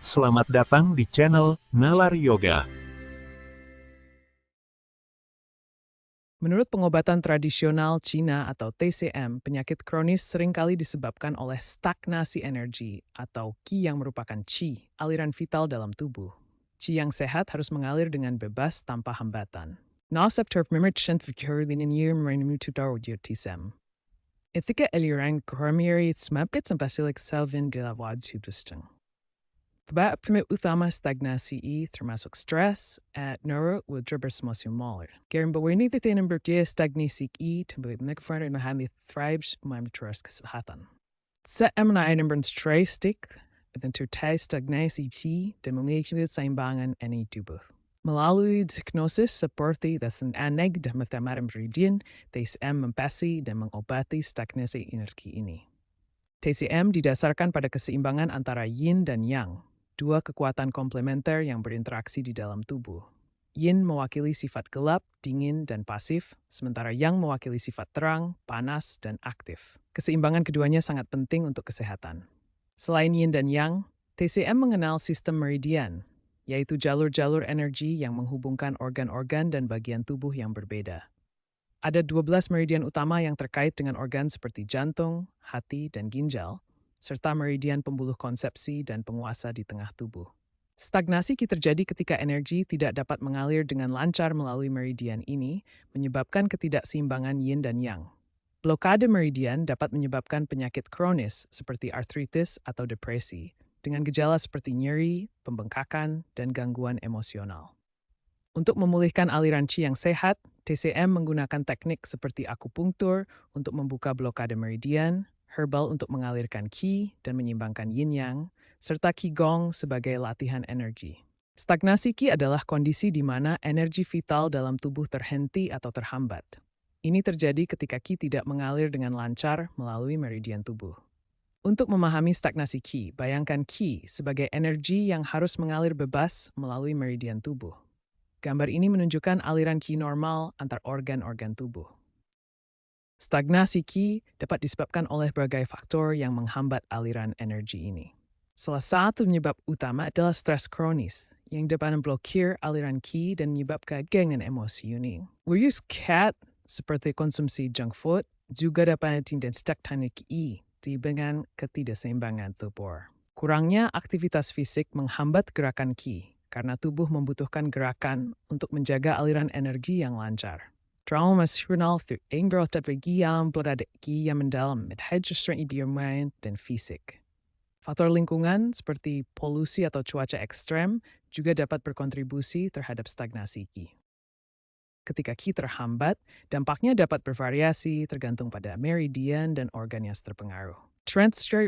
Selamat datang di channel Nalar Yoga. Menurut pengobatan tradisional Cina atau TCM, penyakit kronis seringkali disebabkan oleh stagnasi energi atau qi yang merupakan qi, aliran vital dalam tubuh. Qi yang sehat harus mengalir dengan bebas tanpa hambatan. Nasabtur memercent fikirlin year merenemutu TCM. Etika eliran kormieri smapkit sempasilik selvin gilawad subdusteng. Penyebab utama stagnasi termasuk stres at neuro withdrawal. Karen ini titin berjaya stagnasi tempat nekfar na hami thrives terus kesehatan. Sa emna item stresstik dan tertai stagnasi dan memiliki keseimbangan ini tubuh. Melalui diagnosis seperti dasan aneg dan mathematik meridian, TCM mempasi dan mengobati stagnasi energi ini. TCM didasarkan pada keseimbangan antara yin dan yang, dua kekuatan komplementer yang berinteraksi di dalam tubuh. Yin mewakili sifat gelap, dingin, dan pasif, sementara yang mewakili sifat terang, panas, dan aktif. Keseimbangan keduanya sangat penting untuk kesehatan. Selain yin dan yang, TCM mengenal sistem meridian, yaitu jalur-jalur energi yang menghubungkan organ-organ dan bagian tubuh yang berbeda. Ada 12 meridian utama yang terkait dengan organ seperti jantung, hati, dan ginjal, serta meridian pembuluh konsepsi dan penguasa di tengah tubuh. Stagnasi terjadi ketika energi tidak dapat mengalir dengan lancar melalui meridian ini, menyebabkan ketidakseimbangan yin dan yang. Blokade meridian dapat menyebabkan penyakit kronis seperti artritis atau depresi, dengan gejala seperti nyeri, pembengkakan, dan gangguan emosional. Untuk memulihkan aliran qi yang sehat, TCM menggunakan teknik seperti akupunktur untuk membuka blokade meridian, herbal untuk mengalirkan qi dan menyeimbangkan yin-yang, serta qigong sebagai latihan energi. Stagnasi qi adalah kondisi di mana energi vital dalam tubuh terhenti atau terhambat. Ini terjadi ketika qi tidak mengalir dengan lancar melalui meridian tubuh. Untuk memahami stagnasi qi, bayangkan qi sebagai energi yang harus mengalir bebas melalui meridian tubuh. Gambar ini menunjukkan aliran qi normal antar organ-organ tubuh. Stagnasi qi dapat disebabkan oleh berbagai faktor yang menghambat aliran energi ini. Salah satu penyebab utama adalah stres kronis, yang dapat memblokir aliran qi dan menyebabkan gangguan emosi unik. Use cat seperti konsumsi junk food juga dapat tindak stagnasi qi dengan ketidakseimbangan tubuh. Kurangnya aktivitas fisik menghambat gerakan qi, karena tubuh membutuhkan gerakan untuk menjaga aliran energi yang lancar. Trauma emosional through anger terpegi yang berada yang mendalam menghadiri idiom dan fisik. Faktor lingkungan seperti polusi atau cuaca ekstrem juga dapat berkontribusi terhadap stagnasi qi. Ketika qi terhambat, dampaknya dapat bervariasi tergantung pada meridian dan organ yang terpengaruh. Transfer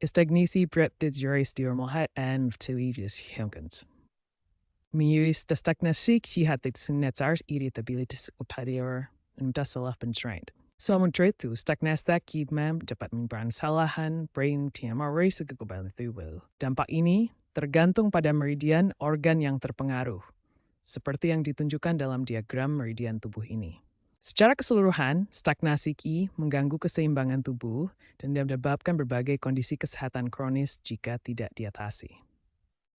stagnasi berat juris diormohat and televious hemkins. Miris stagnasi qi hatit sinetsars irritabilitas upadior dan salah pentrained. Sementara itu, stagnasi qi dapat menyebabkan kesalahan brain TMRA kekebalan tubuh. Dampak ini tergantung pada meridian organ yang terpengaruh, seperti yang ditunjukkan dalam diagram meridian tubuh ini. Secara keseluruhan, stagnasi qi mengganggu keseimbangan tubuh dan menyebabkan berbagai kondisi kesehatan kronis jika tidak diatasi.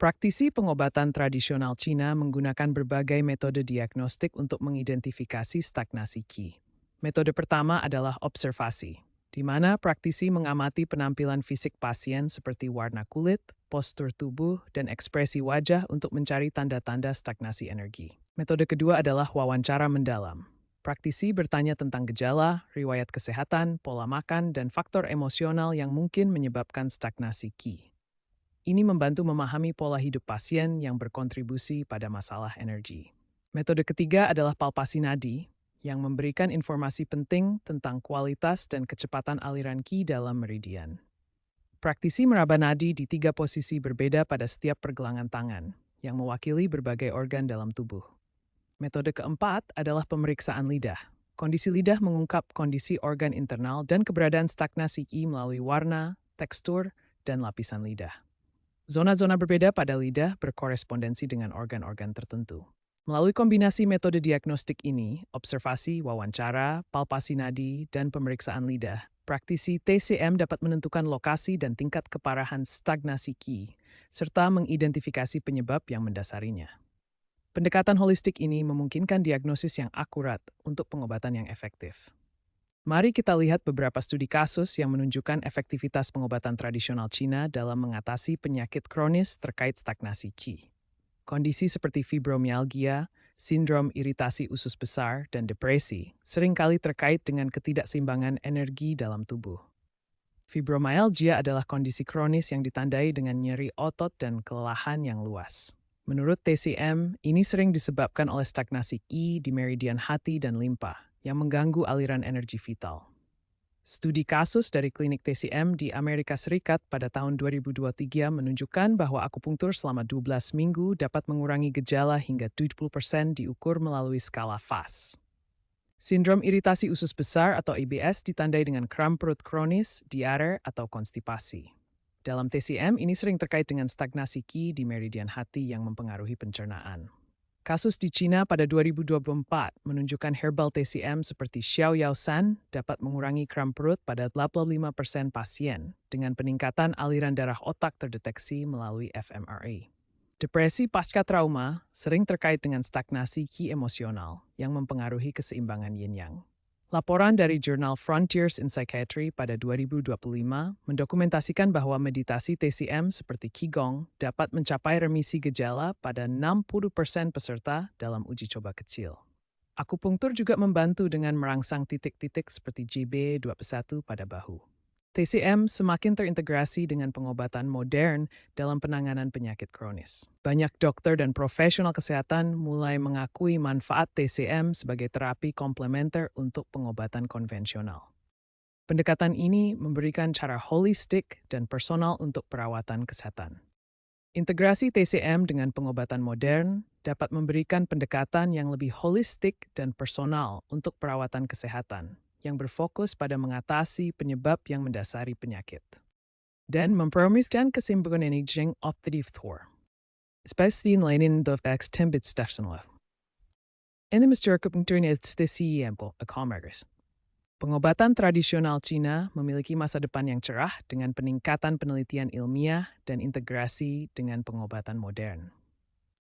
Praktisi pengobatan tradisional Cina menggunakan berbagai metode diagnostik untuk mengidentifikasi stagnasi qi. Metode pertama adalah observasi, di mana praktisi mengamati penampilan fisik pasien seperti warna kulit, postur tubuh, dan ekspresi wajah untuk mencari tanda-tanda stagnasi energi. Metode kedua adalah wawancara mendalam. Praktisi bertanya tentang gejala, riwayat kesehatan, pola makan, dan faktor emosional yang mungkin menyebabkan stagnasi qi. Ini membantu memahami pola hidup pasien yang berkontribusi pada masalah energi. Metode ketiga adalah palpasi nadi, yang memberikan informasi penting tentang kualitas dan kecepatan aliran qi dalam meridian. Praktisi meraba nadi di 3 posisi berbeda pada setiap pergelangan tangan, yang mewakili berbagai organ dalam tubuh. Metode keempat adalah pemeriksaan lidah. Kondisi lidah mengungkap kondisi organ internal dan keberadaan stagnasi qi melalui warna, tekstur, dan lapisan lidah. Zona-zona berbeda pada lidah berkorespondensi dengan organ-organ tertentu. Melalui kombinasi metode diagnostik ini, observasi, wawancara, palpasi nadi, dan pemeriksaan lidah, Praktisi TCM dapat menentukan lokasi dan tingkat keparahan stagnasi Qi, serta mengidentifikasi penyebab yang mendasarinya. Pendekatan holistik ini memungkinkan diagnosis yang akurat untuk pengobatan yang efektif. Mari kita lihat beberapa studi kasus yang menunjukkan efektivitas pengobatan tradisional Cina dalam mengatasi penyakit kronis terkait stagnasi Qi. Kondisi seperti fibromialgia, sindrom iritasi usus besar, dan depresi seringkali terkait dengan ketidakseimbangan energi dalam tubuh. Fibromialgia adalah kondisi kronis yang ditandai dengan nyeri otot dan kelelahan yang luas. Menurut TCM, ini sering disebabkan oleh stagnasi Qi di meridian hati dan limpa yang mengganggu aliran energi vital. Studi kasus dari klinik TCM di Amerika Serikat pada tahun 2023 menunjukkan bahwa akupunktur selama 12 minggu dapat mengurangi gejala hingga 70% diukur melalui skala FAS. Sindrom iritasi usus besar atau IBS ditandai dengan kram perut kronis, diare, atau konstipasi. Dalam TCM, ini sering terkait dengan stagnasi Qi di meridian hati yang mempengaruhi pencernaan. Kasus di Cina pada 2024 menunjukkan herbal TCM seperti Xiao Yao San dapat mengurangi kram perut pada 85% pasien dengan peningkatan aliran darah otak terdeteksi melalui fMRI. Depresi pasca trauma sering terkait dengan stagnasi Qi emosional yang mempengaruhi keseimbangan yin-yang. Laporan dari jurnal Frontiers in Psychiatry pada 2025 mendokumentasikan bahwa meditasi TCM seperti Qigong dapat mencapai remisi gejala pada 60% peserta dalam uji coba kecil. Akupunktur juga membantu dengan merangsang titik-titik seperti JB21 pada bahu. TCM semakin terintegrasi dengan pengobatan modern dalam penanganan penyakit kronis. Banyak dokter dan profesional kesehatan mulai mengakui manfaat TCM sebagai terapi komplementer untuk pengobatan konvensional. Pendekatan ini memberikan cara holistik dan personal untuk perawatan kesehatan. Integrasi TCM dengan pengobatan modern dapat memberikan pendekatan yang lebih holistik dan personal untuk perawatan kesehatan, yang berfokus pada mengatasi penyebab yang mendasari penyakit dan memperolehkan keseimbangan energi yang optimal Thor. Especially in lain the facts timbit Stefsenlo. Ini Mr. Akupunktur TCM Commerce. Pengobatan tradisional Cina memiliki masa depan yang cerah dengan peningkatan penelitian ilmiah dan integrasi dengan pengobatan modern.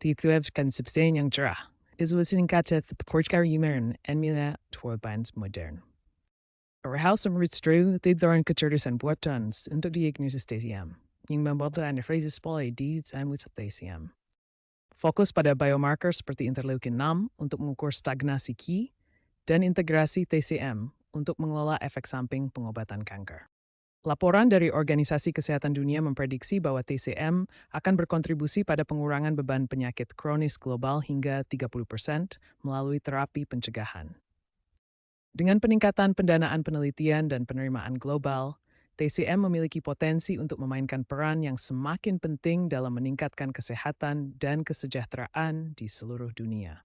Tituev kan substain yang cerah, iswasing kata portkar yumerin and mila turbines modern. House Rutstru tidurang kecerdasan buatan untuk diagnosis TCM, yang membutuhkan phrases pola deeds and with TCM. Fokus pada biomarker seperti interleukin 6 untuk mengukur stagnasi Qi dan integrasi TCM untuk mengelola efek samping pengobatan kanker. Laporan dari Organisasi Kesehatan Dunia memprediksi bahwa TCM akan berkontribusi pada pengurangan beban penyakit kronis global hingga 30% melalui terapi pencegahan. Dengan peningkatan pendanaan penelitian dan penerimaan global, TCM memiliki potensi untuk memainkan peran yang semakin penting dalam meningkatkan kesehatan dan kesejahteraan di seluruh dunia.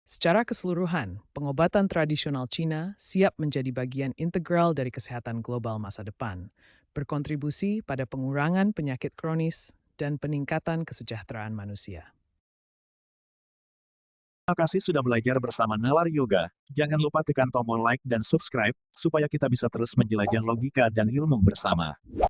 Secara keseluruhan, pengobatan tradisional Cina siap menjadi bagian integral dari kesehatan global masa depan, berkontribusi pada pengurangan penyakit kronis dan peningkatan kesejahteraan manusia. Terima kasih sudah belajar bersama Nalar Yoga. Jangan lupa tekan tombol like dan subscribe, supaya kita bisa terus menjelajah logika dan ilmu bersama.